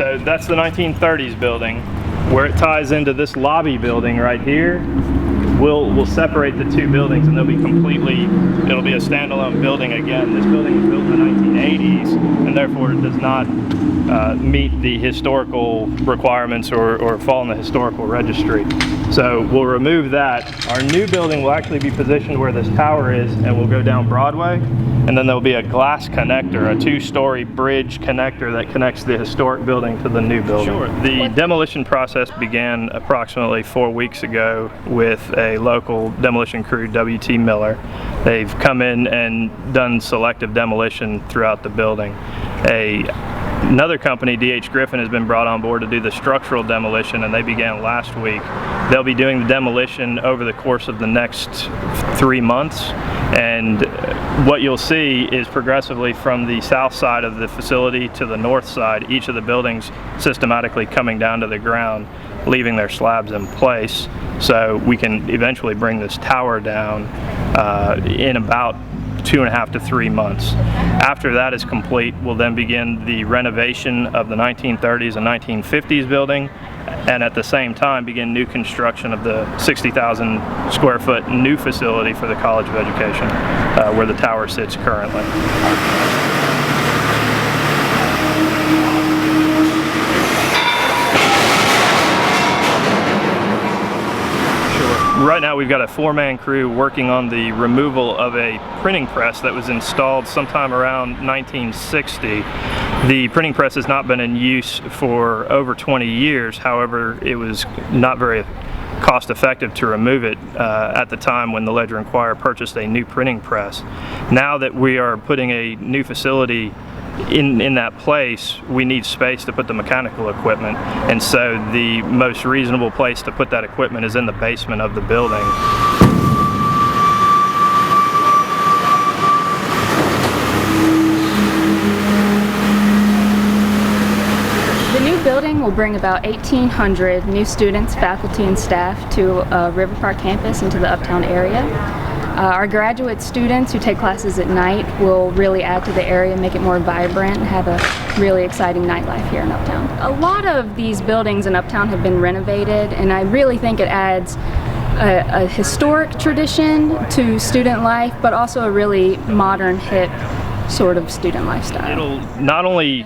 So that's the 1930s building. Where it ties into this lobby building right here, we'll separate the two buildings, and it'll be a standalone building again. This building was built in the 1980s, and therefore it does not meet the historical requirements or fall in the historical registry. So we'll remove that. Our new building will actually be positioned where this tower is, and we'll go down Broadway, and then there'll be a glass connector, a two-story bridge connector that connects the historic building to the new building. Sure. The demolition process began approximately 4 weeks ago with a local demolition crew, W.T. Miller. They've come in and done selective demolition throughout the building. Another company, D.H. Griffin, has been brought on board to do the structural demolition, and they began last week. They'll be doing the demolition over the course of the next 3 months, and what you'll see is progressively from the south side of the facility to the north side, each of the buildings systematically coming down to the ground, leaving their slabs in place, so we can eventually bring this tower down in about 2.5 to 3 months. After that is complete, we'll then begin the renovation of the 1930s and 1950s building, and at the same time begin new construction of the 60,000 square foot new facility for the College of Education, where the tower sits currently. Right now we've got a 4-man crew working on the removal of a printing press that was installed sometime around 1960. The printing press has not been in use for over 20 years, however it was not very cost effective to remove it at the time when the Ledger-Enquirer purchased a new printing press. Now that we are putting a new facility in that place, we need space to put the mechanical equipment, and so the most reasonable place to put that equipment is in the basement of the building. The new building will bring about 1,800 new students, faculty, and staff to River Park campus and to the Uptown area. Our graduate students who take classes at night will really add to the area, make it more vibrant, and have a really exciting nightlife here in Uptown. A lot of these buildings in Uptown have been renovated, and I really think it adds a historic tradition to student life, but also a really modern, hip sort of student lifestyle. It'll not only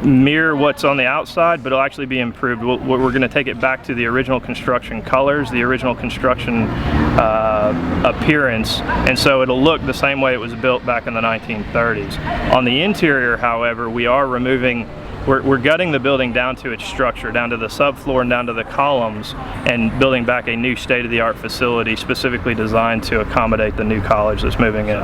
mirror what's on the outside, but it'll actually be improved. We're going to take it back to the original construction colors, the original construction appearance, and so it'll look the same way it was built back in the 1930s. On the interior, however, we are removing, we're gutting the building down to its structure, down to the subfloor and down to the columns, and building back a new state-of-the-art facility specifically designed to accommodate the new college that's moving in.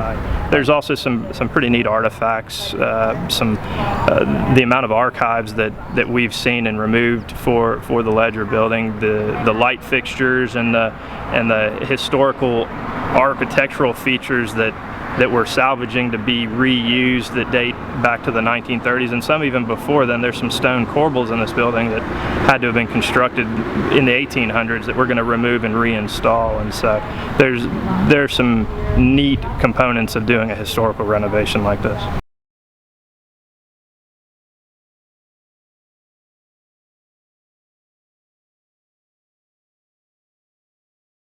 There's also some pretty neat artifacts, the amount of archives that we've seen and removed for the Ledger building, the light fixtures and the historical architectural features that we're salvaging to be reused that date back to the 1930s, and some even before then. There's some stone corbels in this building that had to have been constructed in the 1800s that we're going to remove and reinstall, and so there's some neat components of doing a historical renovation like this.